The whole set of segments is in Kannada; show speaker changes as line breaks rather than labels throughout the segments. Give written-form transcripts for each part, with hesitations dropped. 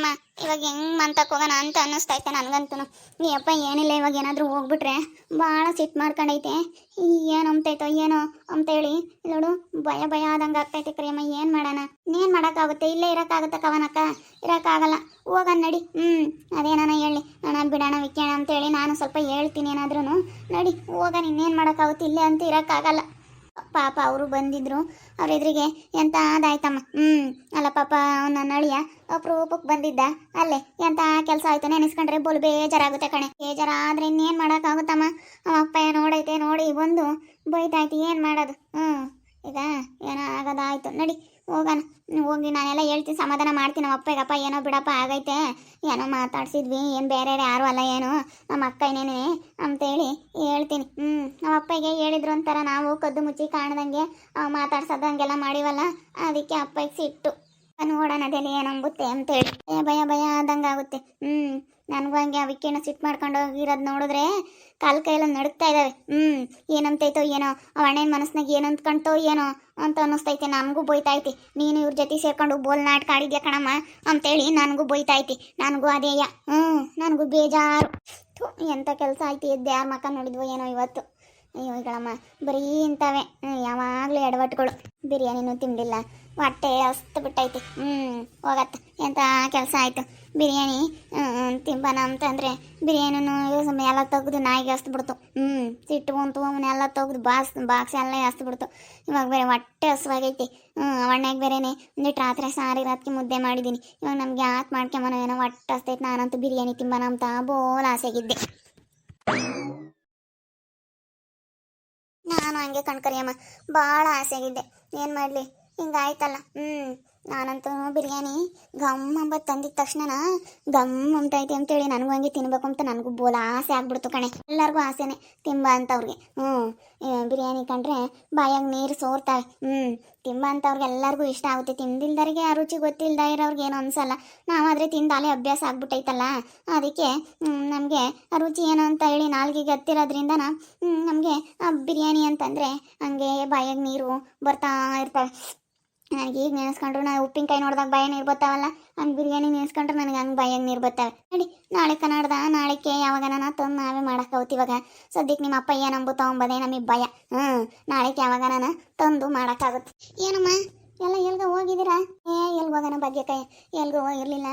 ಅಮ್ಮ ಇವಾಗ ಹೆಂಗ್ ಮಂತಕ್ಕೆ ಹೋಗೋಣ ಅಂತ ಅನ್ನಿಸ್ತೈತೆ ನನಗಂತೂ. ಈ ಅಪ್ಪ ಏನಿಲ್ಲ, ಇವಾಗ ಏನಾದರೂ ಹೋಗ್ಬಿಟ್ರೆ ಭಾಳ ಸಿಟ್ಟು ಮಾಡ್ಕೊಂಡೈತೆ. ಏನು ಅಂಬ್ತೈತೋ ಏನೋ ಅಂತ ಹೇಳಿ ನೋಡು ಭಯ ಭಯ ಆದಂಗೆ ಆಗ್ತೈತೆ ಕರಿಯಮ್ಮ. ಏನು ಮಾಡೋಣ, ಇನ್ನೇನು ಮಾಡೋಕ್ಕಾಗುತ್ತೆ, ಇಲ್ಲೇ ಇರೋಕ್ಕಾಗುತ್ತೆ ಕವನಕ್ಕ, ಇರೋಕ್ಕಾಗಲ್ಲ. ಹೋಗೋಣ ನಡಿ. ಅದೇನಾನ ಹೇಳಿ ನಾನು ಬಿಡೋಣ ವಿಕ್ಯಾಣ ಅಂತೇಳಿ ನಾನು ಸ್ವಲ್ಪ ಹೇಳ್ತೀನಿ ಏನಾದ್ರೂ. ನಡಿ ಹೋಗೋಣ, ಇನ್ನೇನು ಮಾಡೋಕ್ಕಾಗುತ್ತೆ, ಇಲ್ಲೇ ಅಂತ ಇರೋಕ್ಕಾಗಲ್ಲ. ಪಾಪ ಅವರು ಬಂದಿದ್ರು, ಅವ್ರ ಎದುರಿಗೆ ಎಂತ ಆದಾಯ್ತಮ್ಮ. ಅಲ್ಲ ಪಾಪ ನನ್ನ ಅಳಿಯ ಅಪರೂಪಕ್ಕೆ ಬಂದಿದ್ದ, ಅಲ್ಲೇ ಎಂತ ಕೆಲಸ ಆಯ್ತು ನೆನೆಸ್ಕೊಂಡ್ರೆ ಬೋಲ್ ಬೇಜಾರಾಗುತ್ತೆ ಕಣೆ. ಬೇಜಾರಾದ್ರೆ ಇನ್ನೇನು ಮಾಡೋಕ್ಕಾಗುತ್ತಮ್ಮ. ಅಪ್ಪ ನೋಡೈತೆ, ನೋಡಿ ಬಂದು ಬೈತಾಯ್ತು, ಏನು ಮಾಡೋದು. ಈಗ ಏನೋ ಆಗೋದಾಯ್ತು, ನಡಿ ಹೋಗೋಣ. ಹೋಗಿ ನಾನೆಲ್ಲ ಹೇಳ್ತೀನಿ, ಸಮಾಧಾನ ಮಾಡ್ತೀನಿ ನಮ್ಮ ಅಪ್ಪಗಪ್ಪ. ಏನೋ ಬಿಡಪ್ಪ ಆಗೈತೆ, ಏನೋ ಮಾತಾಡ್ಸಿದ್ವಿ, ಏನು ಬೇರೆ ಯಾರು ಅಲ್ಲ, ಏನು ನಮ್ಮ ಅಕ್ಕ ಏನೇನೆ ಅಂತೇಳಿ ಹೇಳ್ತೀನಿ. ನಮ್ಮ ಅಪ್ಪಗೆ ಹೇಳಿದ್ರು ಅಂತಾರ, ನಾವು ಕದ್ದು ಮುಚ್ಚಿ ಕಾಣ್ದಂಗೆ ಮಾತಾಡ್ಸೋದಂಗೆಲ್ಲ ಮಾಡಿವಲ್ಲ, ಅದಕ್ಕೆ ಅಪ್ಪಗೆ ಸಿಟ್ಟು. ನೋಡೋಣ ಅದೇಲಿ ಏನಂಗುತ್ತೆ ಅಂತೇಳಿ ಭಯ ಭಯ ಆದಂಗೆ ಆಗುತ್ತೆ. ನನಗೂ ಹಂಗೆ ಅವಿಕ್ಕೇನೋ ಸಿಟ್ಟು ಮಾಡ್ಕೊಂಡು ಹೋಗಿರೋದು ನೋಡಿದ್ರೆ ಕೈಯೆಲ್ಲ ನಡುಕ್ತಾ ಇದ್ದಾವೆ. ಏನಂತೈತೋ ಏನೋ, ಅವ ಅಣ್ಣನ ಮನಸ್ನಾಗ ಏನು ಅಂದ್ಕೊಂತೋ ಏನೋ ಅಂತ ಅನ್ನಿಸ್ತೈತೆ. ನನಗೂ ಬೈತಾಯ್ತಿ, ನೀನು ಇವ್ರ ಜೊತೆ ಸೇರ್ಕೊಂಡು ಬೋಲ್ ನಾಟಕ ಆಡಿದ್ಯಾ ಕಣಮ್ಮ ಅಂತೇಳಿ ನನಗೂ ಬೈತಾಯ್ತಿ. ನನಗೂ ಅದೇಯ, ನನಗೂ ಬೇಜಾರು. ಎಂಥ ಕೆಲಸ ಆಯ್ತು, ಎದ್ದು ಯಾರ ಮಕ್ಕ ನೋಡಿದ್ವೋ ಏನೋ ಇವತ್ತು. ಅಯ್ಯೋ ಈಗಳಮ್ಮ ಬರೀ ಇಂಥವೇ ಯಾವಾಗಲೂ ಎಡವಟ್ಟುಗಳು. ಬಿರಿಯಾನಿನೂ ತಿಂದಿಲ್ಲ, ಹೊಟ್ಟೆ ಅಸ್ತು ಬಿಟ್ಟೈತಿ. ಹೋಗತ್ತೆ, ಎಂಥ ಕೆಲಸ ಆಯಿತು. ಬಿರಿಯಾನಿ ತಿಂಬನ ಅಂತಂದರೆ ಬಿರಿಯಾನಿನೂ ಎಲ್ಲ ತೆಗೆದು ನಾಯಿಗೆ ಹಸ್ಬಿಡ್ತು. ಸಿಟ್ಟು ಬಂತು, ಅವನ್ನೆಲ್ಲ ತೆಗೆದು ಬಾಕ್ಸ್ ಎಲ್ಲ ಹಸ್ಬಿಡ್ತು. ಇವಾಗ ಬೇರೆ ಹೊಟ್ಟೆ ಹಸುವಾಗೈತಿ. ಒಣ್ಣೆಗೆ ಬೇರೆನೆ ಒಂದಿಟ್ಟು ರಾತ್ರಿ ಸಾರಿ ರಾತ್ರಿ ಮುದ್ದೆ ಮಾಡಿದ್ದೀನಿ. ಇವಾಗ ನಮ್ಗೆ ಯಾಕೆ ಮಾಡ್ಕೊಂಬನೋ ಏನೋ ಹೊಟ್ಟೆ ಹಸ್ತೈತೆ. ನಾನಂತೂ ಬಿರಿಯಾನಿ ತಿಂಬನ ಅಂತ ಬೋಲ್ ಆಸೆಗಿದ್ದೆ. ನಾನು ಹಂಗೆ ಕಣ್ಕರಿಯಮ್ಮ, ಭಾಳ ಆಸೆಗಿದ್ದೆ. ಏನು ಮಾಡಲಿ, ಹಿಂಗಾಯ್ತಲ್ಲ. ನಾನಂತೂ ಬಿರಿಯಾನಿ ಗಮ್ ಅಂಬತ್ತು ತಂದಿದ ತಕ್ಷಣ ಗಮ್ ಅಂತೈತಿ ಅಂತೇಳಿ ನನಗೂ ಹಂಗೆ ತಿನ್ಬೇಕು ಅಂತ ನನಗೂ ಬೋಲ ಆಸೆ ಆಗ್ಬಿಡ್ತು ಕಣೆ. ಎಲ್ಲರಿಗೂ ಆಸೆನೆ ತಿಂಬ ಅಂತವ್ರಿಗೆ. ಬಿರಿಯಾನಿ ಕಂಡ್ರೆ ಬಾಯಾಗ ನೀರು ಸೋರ್ತಾವೆ. ತಿಂಬ ಅಂತವ್ರಿಗೆ ಎಲ್ಲರಿಗೂ ಇಷ್ಟ ಆಗುತ್ತೆ. ತಿಂದಿಲ್ದವ್ರಿಗೆ ಆ ರುಚಿ ಗೊತ್ತಿಲ್ಲದ ಇರೋರ್ಗೆ ಏನೋ ಅನ್ಸಲ್ಲ. ನಾವಾದರೆ ತಿಂದಾಲೆ ಅಭ್ಯಾಸ ಆಗ್ಬಿಟ್ಟೈತಲ್ಲ, ಅದಕ್ಕೆ ನಮಗೆ ಆ ರುಚಿ ಏನು ಅಂತ ಹೇಳಿ ನಾಲ್ಗಿಗೆ ಹತ್ತಿರೋದ್ರಿಂದ ನಮಗೆ ಬಿರಿಯಾನಿ ಅಂತಂದರೆ ಹಂಗೆ ಬಾಯಾಗ ನೀರು ಬರ್ತಾ ಇರ್ತವೆ. ನನಗೆ ಈಗ ನೆನೆಸ್ಕೊಂಡ್ರು, ನಾನು ಉಪ್ಪಿನಕಾಯಿ ನೋಡಿದಾಗ ಬಾಯ ನೀರು ಬರ್ತಾವಲ್ಲ, ಹಂಗೆ ಬಿರಿಯಾನಿ ನೆನೆಸ್ಕೊಂಡ್ರೆ ನನಗೆ ಹಂಗೆ ಬಾಯಾಗ ನೀರು ಬರ್ತಾವೆ. ನೋಡಿ ನಾಳೆ ಕನ್ನಡದ ನಾಳೆಗೆ ಯಾವಾಗ ನಾನು ತಂದು ನಾವೇ ಮಾಡೋಕ್ಕಾಗುತ್ತೆ. ಇವಾಗ ಸದ್ಯಕ್ಕೆ ನಿಮ್ಮ ಅಪ್ಪ ಏನಂಬು ತೊಗೊಂಬದೇ ನಮಗೆ ಭಯ. ನಾಳೆಗೆ ಯಾವಾಗ ನಾನು ತಂದು ಮಾಡೋಕ್ಕಾಗುತ್ತೆ. ಏನಮ್ಮ ಎಲ್ಲ ಎಲ್ಗ ಹೋಗಿದ್ದೀರಾ? ಎಲ್ಗೆ ಹೋಗೋಣ ಭಾಗ್ಯಕಾಯಿ, ಎಲ್ಗೂ ಹೋಗಿರಲಿಲ್ಲ.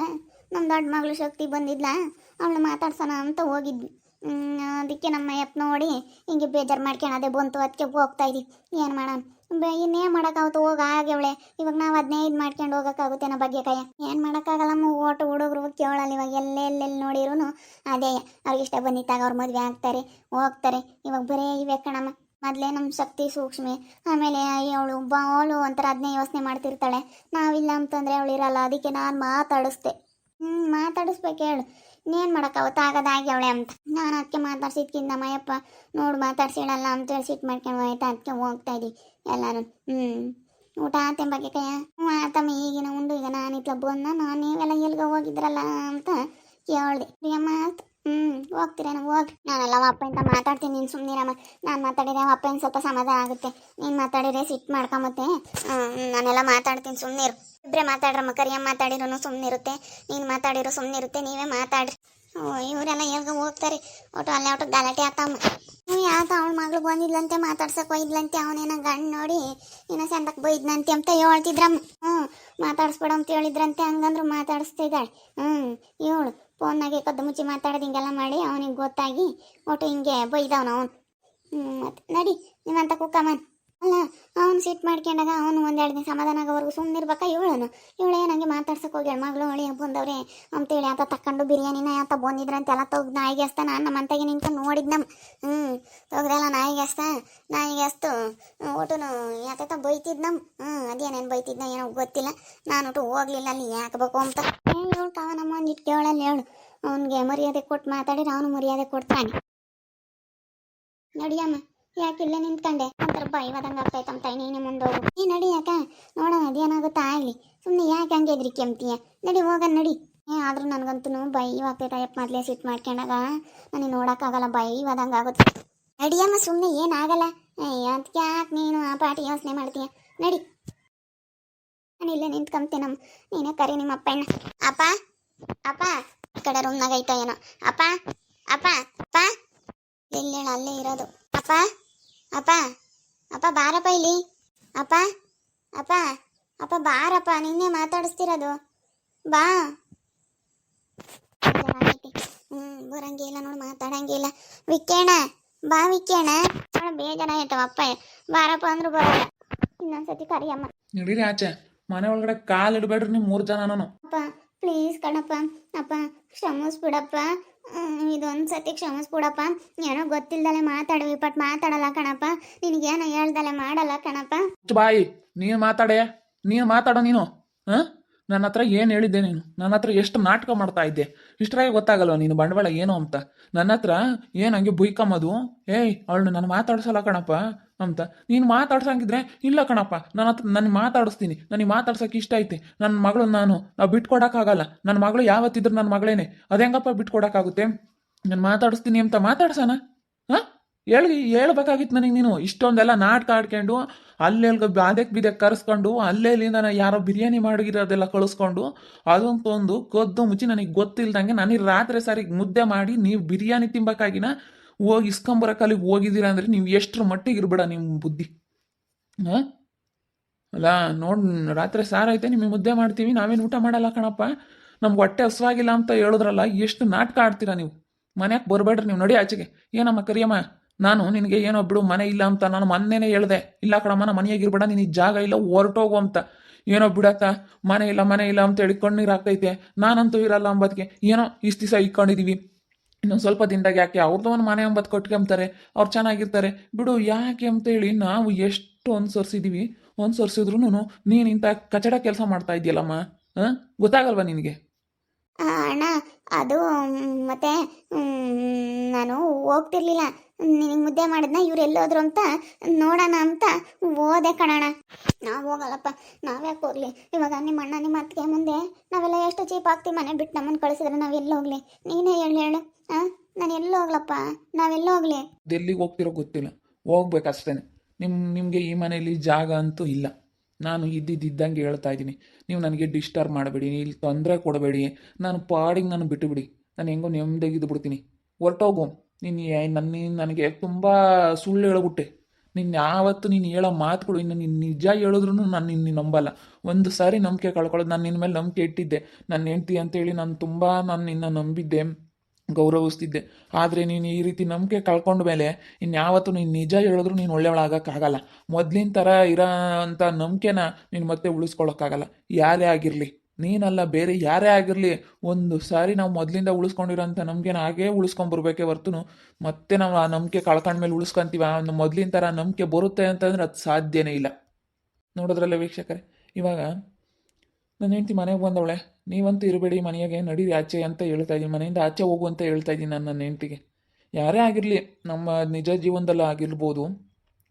ನಮ್ಮ ದೊಡ್ಡ ಮಗಳು ಶಕ್ತಿ ಬಂದಿದ್ಲ, ಅವಳು ಮಾತಾಡ್ಸೋಣ ಅಂತ ಹೋಗಿದ್ವಿ. ಅದಕ್ಕೆ ನಮ್ಮ ಯಪ್ಪ ನೋಡಿ ಹಿಂಗೆ ಬೇಜಾರು ಮಾಡ್ಕೊಳದೆ ಬಂತು, ಅದಕ್ಕೆ ಹೋಗ್ತಾ ಇದ್ದೀವಿ. ಏನು ಮಾಡೋಣ, ಇನ್ನೇನು ಮಾಡೋಕ್ಕಾಗುತ್ತೆ, ಹೋಗಿ ಹಾಗೆ ಅವಳೆ. ಇವಾಗ ನಾವು 15 ಮಾಡ್ಕೊಂಡು ಹೋಗೋಕ್ಕಾಗುತ್ತೆ ನಮ್ಮ ಭಾಗ್ಯಕಾಯ. ಏನು ಮಾಡೋಕ್ಕಾಗಲ್ಲಮ್ಮ, ಓಟು ಹುಡುಗರು ಕೇಳಲ್ಲ. ಇವಾಗ ಎಲ್ಲೆಲ್ಲೆಲ್ಲಿ ನೋಡಿರೂ ಅದೇ ಅವ್ರಿಗೆ ಇಷ್ಟ ಬಂದಿತ್ತಾಗ ಅವ್ರ ಮದುವೆ ಆಗ್ತಾರೆ ಹೋಗ್ತಾರೆ. ಇವಾಗ ಬರೀ ಇವೆ ಕಣಮ್ಮ. ಮೊದಲೇ ನಮ್ಮ ಶಕ್ತಿ ಸೂಕ್ಷ್ಮೆ, ಆಮೇಲೆ ಅವಳು ಒಂಥರ ಅದನ್ನೇ ಯೋಚನೆ ಮಾಡ್ತಿರ್ತಾಳೆ. ನಾವಿಲ್ಲ ಅಂತಂದರೆ ಅವಳು ಇರಲ್ಲ. ಅದಕ್ಕೆ ನಾನು ಮಾತಾಡಿಸ್ದೆ. ಮಾತಾಡಿಸ್ಬೇಕು ಹೇಳು, ಇನ್ನೇನು ಮಾಡೋಕ್ಕಾಗುತ್ತೆ, ಆಗೋದಾಗಿ ಅವಳೆ ಅಂತ. ನಾನು ಅದಕ್ಕೆ ಮಾತಾಡ್ಸಿದ್ಕಿಂತ ಮಯಪ್ಪ ನೋಡು ಮಾತಾಡ್ಸಿಡಲ್ಲ ಅಂತೇಳಿ ಸಿಟ್ಟು ಮಾಡ್ಕೊಂಡು ಆಯ್ತಾ, ಅದಕ್ಕೆ ಹೋಗ್ತಾ ಇದ್ದೀವಿ ಎಲ್ಲರೂ. ಊಟ ಆತೆ ಬಗ್ಗೆ ಕೈಯ ಆತಮ್ಮ ಈಗಿನ ಉಂಡು. ಈಗ ನಾನು ಇತ್ಲ ಬಂದ, ನಾನು ನೀವೆಲ್ಲ ಎಲ್ಗ ಹೋಗಿದ್ರಲ್ಲ ಅಂತ ಕೇಳಿದೆ. ಪ್ರಿಯಮ್ಮ ಹೋಗ್ತೀರೇನ ಹೋಗಿ. ನಾನೆಲ್ಲ ಅಪ್ಪ ಅಂತ ಮಾತಾಡ್ತೀನಿ, ನೀನು ಸುಮ್ಮನಿರಮ್ಮ. ನಾನು ಮಾತಾಡಿದ್ರೆ ಅಪ್ಪನ ಸ್ವಲ್ಪ ಸಮಾಧಾನ ಆಗುತ್ತೆ. ನೀನು ಮಾತಾಡಿದ್ರೆ ಸಿಟ್ಟು ಮಾಡ್ಕೊಂಬತ್ತೆ. ನಾನೆಲ್ಲ ಮಾತಾಡ್ತೀನಿ, ಸುಮ್ಮನಿರು. ಇಬ್ಬರೇ ಮಾತಾಡ್ರಮ್ಮ. ಕರಿಯಮ್ಮ ಮಾತಾಡಿರೋ ಸುಮ್ಮನಿರುತ್ತೆ, ನೀನು ಮಾತಾಡಿರೋ ಸುಮ್ಮನಿರುತ್ತೆ. ನೀವೇ ಮಾತಾಡ್ರಿ. ಇವರೆಲ್ಲ ಎಲ್ಗ ಹೋಗ್ತಾರೆ. ಒಟ್ಟು ಅಲ್ಲೇ ಒಟ್ಟು ಗಲಾಟೆ ಆಗ್ತಾವ. ಯಾತ ಅವಳ ಮಗಳು ಬಂದಿದ್ಲಂತೆ, ಮಾತಾಡ್ಸಕ್ಕೆ ಹೋಯ್ದ್ಲಂತೆ. ಅವನೇನ ಗಂಡು ನೋಡಿ ಏನೋ ಸಂದಕ್ಕೆ ಬೈದ್ನಂತೆ ಅಂತ ಹೇಳ್ತಿದ್ರಮ್ಮ. ಮಾತಾಡಿಸ್ಬೇಡ ಅಂತ ಹೇಳಿದ್ರಂತೆ. ಹಂಗಂದ್ರು ಮಾತಾಡಿಸ್ತಿದ್ದಾಳೆ. ಇವಳು ಫೋನ್ನಾಗೆ ಕದ್ದು ಮುಚ್ಚಿ ಮಾತಾಡೋದು ಹಿಂಗೆಲ್ಲ ಮಾಡಿ ಅವನಿಗೆ ಗೊತ್ತಾಗಿ ಒಟ್ಟು ಹಿಂಗೆ ಬೈದವನು ಅವನು. ಮತ್ತೆ ನಡಿ ನೀವಂತ ಕುಕ್ಕಮ್ಮನ್. ಅಲ್ಲ ಅವ್ನು ಸಿಟ್ಟು ಮಾಡ್ಕೊಂಡಾಗ ಅವನು ಒಂದೆರಡು ದಿನ ಸಮಾಧಾನ ಆಗೋವರೆಗೂ ಸುಮ್ಮನಿರ್ಬೇಕಾ ಇವಳೇ ನನಗೆ ಮಾತಾಡ್ಸಕ್ಕೆ ಹೋಗ್ಯಾಳ. ಮಗಳು ಹೊಳಿ ಬಂದವ್ರೆ ಅಂತೇಳಿ ಆತ ತಕ್ಕೊಂಡು ಬಿರಿಯಾನಿನ ಆತ ಬಂದಿದ್ರಂತೆ ಎಲ್ಲ ತೆಗ್ದು ನಾಯಿಗೆ ಹಸ್ತ. ನಾನು ನಮ್ಮ ಅಂತಾಗೆ ನಿಂತ್ಕೊಂಡು ನೋಡಿದ್ನಮ್ಮ. ತೆಗ್ದೆಲ್ಲ ನಾಯಿಗೆ ಹಸ್ತು ಒಟ್ಟುನು ಯಾತ ಬೈತಿದ್ನಮ್ಮ. ಅದೇನೇನು ಬೈತಿದ್ನ ಏನೋ ಗೊತ್ತಿಲ್ಲ. ನಾನು ಒಟ್ಟು ಹೋಗ್ಲಿಲ್ಲ ಅಲ್ಲಿ ಯಾಕಬೇಕು ಅಂತ. ಹೇಳು ಕಾವನಮ್ಮ ಒಂದಿಟ್ಟು ಕೇಳಲ್ಲಿ ಹೇಳು. ಅವನಿಗೆ ಮರ್ಯಾದೆ ಕೊಟ್ಟು ಮಾತಾಡಿದ್ರೆ ಅವನು ಮರ್ಯಾದೆ ಕೊಡ್ತಾನೆ. ನಡಿಯಮ್ಮ, ಯಾಕಿಲ್ಲ ನಿಂತ್ಕೊಂಡೆ ಒಂಥರ ಬೈವಾದಂಗೆ ಆಗ್ತೈತಂತ. ನೀನು ಮುಂದೋಗು. ನಡಿ ಯಾಕ ನೋಡೋಣ ಅದೇನಾಗುತ್ತಾ ಆಗಲಿ. ಸುಮ್ಮನೆ ಯಾಕೆ ಹಂಗೆ ಹೆದ್ರಿಕೆ ಅಂತೀಯ? ನಡಿ ಹೋಗೋಣ ನಡಿ. ಆದ್ರೂ ನನಗಂತೂ ಬೈವಾಗ್ತೈತ. ಯಪ್ಪ ಮೊದಲೇ ಸಿಟ್ಟು ಮಾಡ್ಕೊಂಡಾಗ ನನಗೆ ನೋಡೋಕ್ಕಾಗಲ್ಲ, ಬೈವಾದಂಗೆ ಆಗುತ್ತೆ. ನಡಿಯಮ್ಮ ಸುಮ್ಮನೆ ಏನಾಗಲ್ಲ. ಅದಕ್ಕೆ ಯಾಕೆ ನೀನು ಆ ಪಾಟಿ ಯೋಚನೆ ಮಾಡ್ತೀಯ? ನಡಿ. ನಾನು ಇಲ್ಲೇ ನಿಂತ್ಕೊಂತೇನಮ್ಮ, ನೀನೇ ಕರಿ ನಿಮ್ಮ ಅಪ್ಪಣ್ಣ. ಅಪ್ಪ ಅಪ್ಪ ಈ ಕಡೆ ರೂಮ್ನಾಗ ಐತೋ ಏನೋ. ಅಪ್ಪ ಅಪ್ಪ ಅಪ್ಪ ಎಲ್ಲೇಳ ಅಲ್ಲೇ ಇರೋದು. ಅಪ್ಪ ಅಪ್ಪ ಅಪ್ಪ ಬಾರಪ್ಪ ಇಲ್ಲಿ. ಅಪ್ಪ ಅಪ್ಪ ಅಪ್ಪ ಬಾರಪ್ಪ, ನಿನ್ನೆ ಮಾತಾಡಿಸ್ತಿರೋದು. ಬಾ. ಬರಂಗಿಲ್ಲ ನೋಡು, ಮಾತಾಡಂಗಿಲ್ಲ. ವಿಕ್ಕೇಣ ಬಾ, ವಿಕ್ಕೇಣ ನೋಡ ಬೇಜಾರ ಆಯ್ತವ. ಅಪ್ಪ ಬಾರಪ್ಪ ಅಂದ್ರು ಬರಲ್ಲ. ಇನ್ನೊಂದ್ಸತಿ ಕರಿಯಮ್ಮ.
ನಡೀರಿ ಆಚೆ, ಮನೆ ಒಳಗಡೆ ಕಾಲು ಇಡಬೇಡ್ರಿ ನೀವು 3 ಜನ. ನಾನು
ಅಪ್ಪ ಪ್ಲೀಸ್ ಕಣಪ್ಪ, ಅಪ್ಪ ಕ್ಷಮಿಸ್ಬಿಡಪ್ಪ, ಇದೊಂದ್ಸತಿ ಕ್ಷಮಿಸ್ಬಿಡಪ್ಪ. ಏನೋ ಗೊತ್ತಿಲ್ದಲೆ ಮಾತಾಡ್ವಿ, ಬಟ್ ಮಾತಾಡಲ್ಲ ಕಣಪ್ಪ. ನಿನಗೇನೋ ಹೇಳ್ದಲೆ ಮಾಡಲ್ಲ ಕಣಪ್ಪ.
ಬಾಯಿ, ನೀನು ಮಾತಾಡೋ ನೀನು. ಹಾಂ, ನನ್ನ ಹತ್ರ ಏನು ಹೇಳಿದ್ದೆ ನೀನು? ನನ್ನ ಹತ್ರ ಎಷ್ಟು ನಾಟಕ ಮಾಡ್ತಾ ಇದ್ದೆ, ಇಷ್ಟರಾಗೆ ಗೊತ್ತಾಗಲ್ವ ನೀನು ಬಂಡವಾಳ ಏನು ಅಂತ? ನನ್ನ ಹತ್ರ ಏನು ಹಂಗೆ ಬುಯ್ಕಮ್ಮದು, ಏಯ್ ಅವಳು ನಾನು ಮಾತಾಡ್ಸಲ್ಲ ಕಣಪ್ಪ ಅಂತ. ನೀನು ಮಾತಾಡ್ಸಂಗಿದ್ರೆ ಇಲ್ಲ ಕಣಪ್ಪ, ನನಗೆ ಮಾತಾಡಿಸ್ತೀನಿ, ನನಗೆ ಮಾತಾಡ್ಸೋಕೆ ಇಷ್ಟ ಐತೆ. ನನ್ನ ಮಗಳು ನಾವು ಬಿಟ್ಕೊಡೋಕ್ಕಾಗಲ್ಲ. ನನ್ನ ಮಗಳು ಯಾವತ್ತಿದ್ರು ನನ್ನ ಮಗಳೇನೆ, ಅದೆಂಗಪ್ಪ ಬಿಟ್ಕೊಡೋಕ್ಕಾಗುತ್ತೆ? ನಾನು ಮಾತಾಡಿಸ್ತೀನಿ ಅಂತ ಮಾತಾಡ್ಸೋಣ? ಹಾಂ, ಹೇಳ್ಬೇಕಾಗಿತ್ತು ನನಗೆ. ನೀನು ಇಷ್ಟೊಂದೆಲ್ಲ ನಾಟಕ ಆಡ್ಕೊಂಡು ಅಲ್ಲೆಲ್ಗ ಅದಕ್ಕೆ ಬಿದಕ್ಕೆ ಕರೆಸ್ಕೊಂಡು ಅಲ್ಲೇಲಿಂದ ಯಾರೋ ಬಿರಿಯಾನಿ ಮಾಡಿರೋದೆಲ್ಲ ಕಳಿಸ್ಕೊಂಡು ಅದಂತೊಂದು ಕದ್ದು ಮುಚ್ಚಿ ನನಗೆ ಗೊತ್ತಿಲ್ದಂಗೆ ನನಗೆ ರಾತ್ರಿ ಸಾರಿಗೆ ಮುದ್ದೆ ಮಾಡಿ ನೀವು ಬಿರಿಯಾನಿ ತಿನ್ಬೇಕಾಗಿನ ಹೋಗಿ ಇಸ್ಕೊಂಬರಕ್ಕಲ್ಲಿಗೆ ಹೋಗಿದ್ದೀರಾ ಅಂದರೆ ನೀವು ಎಷ್ಟರ ಮಟ್ಟಿಗೆ ಇರ್ಬೇಡ ನಿಮ್ಮ ಬುದ್ಧಿ. ಹಾಂ, ಅಲ್ಲ ನೋಡಿ, ರಾತ್ರಿ ಸಾರೈತೆ ನಿಮಗೆ ಮುದ್ದೆ ಮಾಡ್ತೀವಿ, ನಾವೇನು ಊಟ ಮಾಡಲ್ಲ ಕಣಪ್ಪ. ನಮ್ಗೆ ಹೊಟ್ಟೆ ಹಸುವಾಗಿಲ್ಲ ಅಂತ ಹೇಳಿದ್ರಲ್ಲ, ಎಷ್ಟು ನಾಟಕ ಆಡ್ತೀರಾ ನೀವು. ಮನೆಗೆ ಬರಬೇಡ್ರಿ ನೀವು, ನಡಿ ಆಚೆಗೆ. ಏನಮ್ಮ ಕರಿಯಮ್ಮ, ನಾನು ನಿನಗೆ ಏನೋ ಬಿಡು ಮನೆ ಇಲ್ಲ ಅಂತ ನಾನು ಮೊನ್ನೆನೇ ಹೇಳ್ದೆ. ಇಲ್ಲ ಕಣಮ್ಮ, ನಮ್ಮ ಮನೆಯಾಗಿರ್ಬೇಡ, ನಿನಗೆ ಜಾಗ ಇಲ್ಲ, ಹೊರಟೋಗು ಅಂತ. ಏನೋ ಬಿಡತ್ತ, ಮನೆ ಇಲ್ಲ ಅಂತ ಹೇಳಿ ಕಣ್ಣೀರು ಆಗ್ತೈತೆ. ನಾನಂತೂ ಇರಲ್ಲ ಅಂಬದಕ್ಕೆ ಏನೋ ಇಷ್ಟು ದಿವಸ ಇಟ್ಕೊಂಡಿದ್ದೀವಿ. ಇನ್ನೊಂದು ಸ್ವಲ್ಪ ದಿನದಾಗ ಯಾಕೆ ಅವ್ರದ್ದು ಒಂದು ಮನೆ ಅಂಬತ್ತು ಕೊಟ್ಕೊಂತಾರೆ, ಅವ್ರು ಚೆನ್ನಾಗಿರ್ತಾರೆ ಬಿಡು. ಯಾಕೆ ಅಂತೇಳಿ ನಾವು ಎಷ್ಟು ಅನುಸರಿಸಿದ್ದೀವಿ, ಅನುಸರಿಸಿದ್ರು ನೀನು ಇಂಥ ಕಚಡ ಕೆಲಸ ಮಾಡ್ತಾ ಇದೆಯಲ್ಲಮ್ಮ. ಹಾಂ, ಗೊತ್ತಾಗಲ್ವಾ ನಿನಗೆ?
ಅಣ್ಣ ಅದು ಮತ್ತೆ ನಾನು ಹೋಗ್ತಿರ್ಲಿಲ್ಲ, ನಿನಗೆ ಮುದ್ದೆ ಮಾಡಿದ್ನ ಇವ್ರು ಎಲ್ಲೋದ್ರು ಅಂತ ನೋಡೋಣ ಅಂತ ಹೋದೆ ಕಣಣ್ಣ. ನಾವು ಹೋಗಲ್ಲಪ್ಪ, ನಾವ್ಯಾಕೆ ಹೋಗ್ಲಿ? ಇವಾಗ ನಿಮ್ಮ ಅಣ್ಣ ನಿಮ್ಮ ಅತ್ತಿಗೆ ಮುಂದೆ ನಾವೆಲ್ಲ ಎಷ್ಟು ಚೀಪ್ ಆಗ್ತೀವಿ. ಮನೆ ಬಿಟ್ಟು ನಮ್ಮನ್ನು ಕಳಿಸಿದ್ರೆ ನಾವು ಎಲ್ಲಿ ಹೋಗ್ಲಿ? ನೀನೇ ಹೇಳು. ಹಾಂ, ನಾನು ಎಲ್ಲಿ ಹೋಗ್ಲಪ್ಪ, ನಾವೆಲ್ಲ ಹೋಗ್ಲಿ?
ಎಲ್ಲಿಗೆ ಹೋಗ್ತಿರೋ ಗೊತ್ತಿಲ್ಲ, ಹೋಗ್ಬೇಕಷ್ಟೇ. ನಿಮಗೆ ಈ ಮನೆಯಲ್ಲಿ ಜಾಗ ಅಂತೂ ಇಲ್ಲ. ನಾನು ಇದ್ದಂಗೆ ಹೇಳ್ತಾ ಇದ್ದೀನಿ, ನೀವು ನನಗೆ ಡಿಸ್ಟರ್ಬ್ ಮಾಡಬೇಡಿ, ಇಲ್ಲಿ ತೊಂದರೆ ಕೊಡಬೇಡಿ. ನಾನು ಪಾಡಿಗೆ ನಾನು ಬಿಟ್ಟುಬಿಡಿ, ನಾನು ಹೆಂಗೋ ನೆಮ್ಮದಿಗಿದ್ದು ಬಿಡ್ತೀನಿ. ಹೊರಟೋಗು. ನನಗೆ ತುಂಬ ಸುಳ್ಳು ಹೇಳ್ಬಿಟ್ಟೆ. ನೀನು ಯಾವತ್ತು ನೀನು ಹೇಳೋ ಮಾತುಗಳು, ಇನ್ನು ನೀನು ನಿಜ ಹೇಳಿದ್ರು ನಾನು ನಿನ್ನ ನಂಬಲ್ಲ. ಒಂದು ಸಾರಿ ನಂಬಿಕೆ ಕಳ್ಕೊಳ್ಳೋದು. ನಾನು ನಿನ್ನ ಮೇಲೆ ನಂಬಿಕೆ ಇಟ್ಟಿದ್ದೆ, ನನ್ನ ಹೆಂಡ್ತಿ ಅಂತೇಳಿ ನಾನು ನಿನ್ನ ನಂಬಿದ್ದೆ, ಗೌರವಿಸ್ತಿದ್ದೆ. ಆದರೆ ನೀನು ಈ ರೀತಿ ನಂಬಿಕೆ ಕಳ್ಕೊಂಡ ಮೇಲೆ ಇನ್ಯಾವತ್ತು ನೀನು ನಿಜ ಹೇಳಿದ್ರು ನೀನು ಒಳ್ಳೆಯವಳಾಗಕ್ಕಾಗಲ್ಲ. ಮೊದಲಿನ ಥರ ಇರೋ ಅಂಥ ನಂಬಿಕೆನ ನೀನು ಮತ್ತೆ ಉಳಿಸ್ಕೊಳ್ಳೋಕ್ಕಾಗಲ್ಲ. ಯಾರೇ ಆಗಿರಲಿ, ನೀನಲ್ಲ ಬೇರೆ ಯಾರೇ ಆಗಿರಲಿ, ಒಂದು ಸಾರಿ ನಾವು ಮೊದಲಿಂದ ಉಳಿಸ್ಕೊಂಡಿರೋಂಥ ನಂಬಿಕೆನ ಹಾಗೇ ಉಳಿಸ್ಕೊಂಬರ್ಬೇಕೇ ಹೊರ್ತು ಮತ್ತೆ ನಾವು ಆ ನಂಬಿಕೆ ಕಳ್ಕೊಂಡ್ಮೇಲೆ ಉಳಿಸ್ಕೊಂತೀವಿ, ಆ ಮೊದಲಿನ ಥರ ನಂಬಿಕೆ ಬರುತ್ತೆ ಅಂತಂದ್ರೆ ಅದು ಸಾಧ್ಯನೇ ಇಲ್ಲ. ನೋಡಿದ್ರಲ್ಲ ವೀಕ್ಷಕರೇ, ಇವಾಗ ನನ್ನ ಹೆಂಡ್ತಿ ಮನೆಗೆ ಬಂದವಳೆ, ನೀವಂತೂ ಇರಬೇಡಿ ಮನೆಯಾಗೆ, ನಡೀರಿ ಆಚೆ ಅಂತ ಹೇಳ್ತಾ ಇದ್ದೀನಿ. ಮನೆಯಿಂದ ಆಚೆ ಹೋಗು ಅಂತ ಹೇಳ್ತಾ ಇದ್ದೀನಿ ನಾನು ನನ್ನ ಹೆಂಡ್ತಿಗೆ. ಯಾರೇ ಆಗಿರಲಿ, ನಮ್ಮ ನಿಜ ಜೀವನದಲ್ಲಿ ಆಗಿರ್ಬೋದು,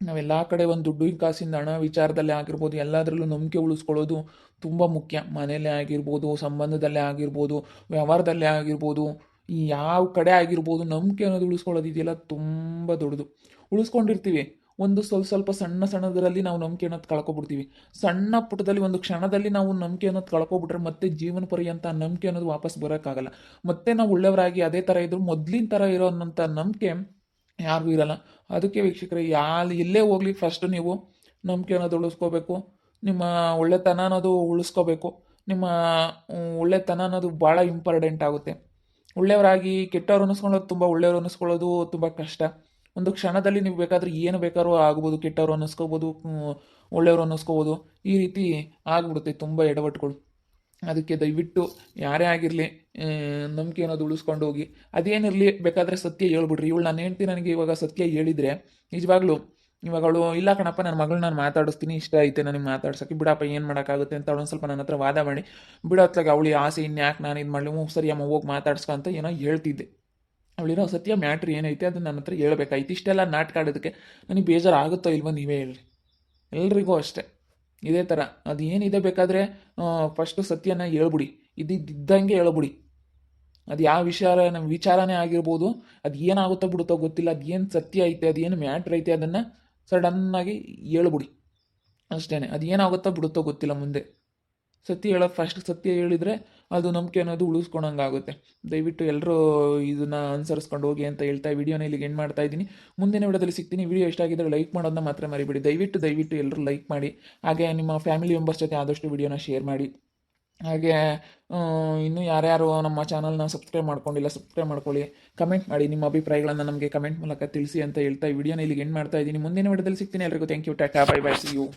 ನಾವೆಲ್ಲ ಕಡೆ ಒಂದು ದುಡ್ಡು ಕಾಸಿಂದ ಹಣ ವಿಚಾರದಲ್ಲೇ ಆಗಿರ್ಬೋದು, ಎಲ್ಲದರಲ್ಲೂ ನಂಬಿಕೆ ಉಳಿಸ್ಕೊಳ್ಳೋದು ತುಂಬ ಮುಖ್ಯ. ಮನೆಯಲ್ಲೇ ಆಗಿರ್ಬೋದು, ಸಂಬಂಧದಲ್ಲೇ ಆಗಿರ್ಬೋದು, ವ್ಯವಹಾರದಲ್ಲೇ ಆಗಿರ್ಬೋದು, ಈ ಯಾವ ಕಡೆ ಆಗಿರ್ಬೋದು, ನಂಬಿಕೆ ಅನ್ನೋದು ಉಳಿಸ್ಕೊಳ್ಳೋದು ಇದೆಯಲ್ಲ ತುಂಬ ದೊಡ್ಡದು. ಉಳಿಸ್ಕೊಂಡಿರ್ತೀವಿ, ಒಂದು ಸ್ವಲ್ಪ ಸಣ್ಣದರಲ್ಲಿ ನಾವು ನಂಬಿಕೆ ಅನ್ನೋದು ಕಳ್ಕೊಬಿಡ್ತೀವಿ. ಸಣ್ಣ ಪುಟ್ಟದಲ್ಲಿ ಒಂದು ಕ್ಷಣದಲ್ಲಿ ನಾವು ನಂಬಿಕೆ ಅನ್ನೋದು ಕಳ್ಕೊಬಿಟ್ರೆ ಮತ್ತೆ ಜೀವನ ಪರ್ಯಂತ ನಂಬಿಕೆ ಅನ್ನೋದು ವಾಪಸ್ ಬರೋಕ್ಕಾಗಲ್ಲ. ಮತ್ತೆ ನಾವು ಒಳ್ಳೆಯವರಾಗಿ ಅದೇ ಥರ ಇದ್ರು ಮೊದಲಿನ ಥರ ಇರೋಂಥ ನಂಬಿಕೆ ಯಾರಿಗೂ ಇರಲ್ಲ. ಅದಕ್ಕೆ ವೀಕ್ಷಕರೇ, ಎಲ್ಲೇ ಹೋಗ್ಲಿ ಫಸ್ಟು ನೀವು ನಂಬಿಕೆ ಅನ್ನೋದು ಉಳಿಸ್ಕೋಬೇಕು. ನಿಮ್ಮ ಒಳ್ಳೆತನ ಅನ್ನೋದು ಉಳಿಸ್ಕೋಬೇಕು. ನಿಮ್ಮ ಒಳ್ಳೆತನ ಅನ್ನೋದು ಭಾಳ ಇಂಪಾರ್ಟೆಂಟ್ ಆಗುತ್ತೆ. ಒಳ್ಳೆಯವರಾಗಿ ಕೆಟ್ಟವ್ರು ಅನ್ನಿಸ್ಕೊಳ್ಳೋದು ತುಂಬ, ಒಳ್ಳೆಯವರು ಅನ್ನಿಸ್ಕೊಳ್ಳೋದು ತುಂಬ ಕಷ್ಟ. ಒಂದು ಕ್ಷಣದಲ್ಲಿ ನೀವು ಬೇಕಾದ್ರೆ ಏನು ಬೇಕಾದ್ರೂ ಆಗ್ಬೋದು, ಕೆಟ್ಟವರು ಅನ್ನಿಸ್ಕೋಬೋದು, ಒಳ್ಳೆಯವರು ಅನ್ನಿಸ್ಕೋಬೋದು, ಈ ರೀತಿ ಆಗ್ಬಿಡುತ್ತೆ ತುಂಬ ಎಡವಟ್ಟುಗಳು. ಅದಕ್ಕೆ ದಯವಿಟ್ಟು ಯಾರೇ ಆಗಿರಲಿ ನಂಬಿಕೆ ಅನ್ನೋದು ಉಳಿಸ್ಕೊಂಡು ಹೋಗಿ. ಅದೇನಿರಲಿ ಬೇಕಾದರೆ ಸತ್ಯ ಹೇಳ್ಬಿಡ್ರಿ. ಇವಳು ನಾನು ಹೇಳ್ತೀನಿ, ನನಗೆ ಇವಾಗ ಸತ್ಯ ಹೇಳಿದರೆ ನಿಜವಾಗ್ಲೂ ಇವಾಗ ಅವಳು ಇಲ್ಲ ಕಣಪ್ಪ ನನ್ನ ಮಗಳು ನಾನು ಮಾತಾಡಿಸ್ತೀನಿ, ಇಷ್ಟ ಐತೆ ನನಗೆ ಮಾತಾಡ್ಸೋಕ್ಕೆ, ಬಿಡಪ್ಪ ಏನು ಮಾಡೋಕ್ಕಾಗುತ್ತೆ ಅಂತ ಅವಳೊಂದು ಸ್ವಲ್ಪ ನನ್ನ ಹತ್ರ ವಾದ ಮಾಡಿ ಬಿಡೋತ್ಲಾಗ ಅವಳಿ ಆಸೆ ಇನ್ಯಾಕೆ ನಾನು ಇದು ಮಾಡಲಿ, ಸರಿ ಅಮ್ಮ ಹೋಗಿ ಮಾತಾಡ್ಸ್ಕೊ ಅಂತ ಏನೋ ಹೇಳ್ತಿದ್ದೆ. ಅವಳಿರೋ ಸತ್ಯ ಮ್ಯಾಟ್ರ್ ಏನೈತೆ ಅದನ್ನು ನನ್ನ ಹತ್ರ ಹೇಳ್ಬೇಕಾಯ್ತು. ಇಷ್ಟೆಲ್ಲ ನಾಟಕ ಆಡೋದಕ್ಕೆ ನನಗೆ ಬೇಜಾರಾಗುತ್ತೋ ಇಲ್ವೋ ನೀವೇ ಹೇಳ್ರಿ. ಎಲ್ರಿಗೂ ಅಷ್ಟೇ ಇದೇ ಥರ. ಅದು ಏನಿದೆ ಬೇಕಾದರೆ ಫಸ್ಟು ಸತ್ಯನ ಹೇಳ್ಬಿಡಿ, ಇದ್ದಂಗೆ ಹೇಳ್ಬಿಡಿ. ಅದು ಯಾವ ವಿಚಾರನೇ ಆಗಿರ್ಬೋದು, ಅದು ಏನಾಗುತ್ತೋ ಬಿಡುತ್ತೋ ಗೊತ್ತಿಲ್ಲ, ಅದು ಏನು ಸತ್ಯ ಐತೆ, ಅದು ಏನು ಮ್ಯಾಟ್ರ್ ಐತೆ ಅದನ್ನು ಸಡನ್ನಾಗಿ ಹೇಳ್ಬಿಡಿ ಅಷ್ಟೇ. ಅದು ಏನಾಗುತ್ತೋ ಬಿಡುತ್ತೋ ಗೊತ್ತಿಲ್ಲ ಮುಂದೆ. ಸತ್ಯ ಹೇಳೋ ಫಸ್ಟ್ ಸತ್ಯ ಹೇಳಿದರೆ ಅದು ನಂಬಿಕೆ ಅನ್ನೋದು ಉಳಿಸ್ಕೊಳಂಗಾಗುತ್ತೆ. ದಯವಿಟ್ಟು ಎಲ್ಲರೂ ಇದನ್ನು ಅನುಸರಿಸ್ಕೊಂಡು ಹೋಗಿ ಅಂತ ಹೇಳ್ತಾ ವಿಡಿಯೋನ ಇಲ್ಲಿಗೆ ಎಂಡ್ ಮಾಡ್ತಾ ಇದ್ದೀನಿ. ಮುಂದಿನ ವಿಡಿಯೋದಲ್ಲಿ ಸಿಗ್ತೀನಿ. ವಿಡಿಯೋ ಇಷ್ಟ ಆಗಿದ್ದರೆ ಲೈಕ್ ಮಾಡೋದನ್ನ ಮಾತ್ರ ಮರಿಬೇಡಿ. ದಯವಿಟ್ಟು ಎಲ್ಲರೂ ಲೈಕ್ ಮಾಡಿ. ಹಾಗೆ ನಿಮ್ಮ ಫ್ಯಾಮಿಲಿ ಮೆಂಬರ್ಸ್ ಜೊತೆ ಆದಷ್ಟು ವಿಡಿಯೋನ ಶೇರ್ ಮಾಡಿ. ಹಾಗೆ ಇನ್ನೂ ಯಾರ್ಯಾರು ನಮ್ಮ ಚಾನಲ್ನ ಸಬ್ಸ್ಕ್ರೈಬ್ ಮಾಡ್ಕೊಂಡಿಲ್ಲ ಸಬ್ಸ್ಕ್ರೈಬ್ ಮಾಡ್ಕೊಳ್ಳಿ. ಕಮೆಂಟ್ ಮಾಡಿ, ನಿಮ್ಮ ಅಭಿಪ್ರಾಯಗಳನ್ನು ನಮಗೆ ಕಮೆಂಟ್ ಮೂಲಕ ತಿಳಿಸಿ ಅಂತ ಹೇಳ್ತಾ ಈ ವಿಡಿಯೋನ ಇಲ್ಲಿಗೆ ಎಂಡ್ ಮಾಡ್ತಾ ಇದ್ದೀನಿ. ಮುಂದಿನ ವಿಡಿಯೋದಲ್ಲಿ ಸಿಗ್ತೀನಿ. ಎಲ್ರಿಗೂ ಥ್ಯಾಂಕ್ ಯು, ಟಾಟಾ, ಬೈ ಬೈ, ಸಿ ಯು.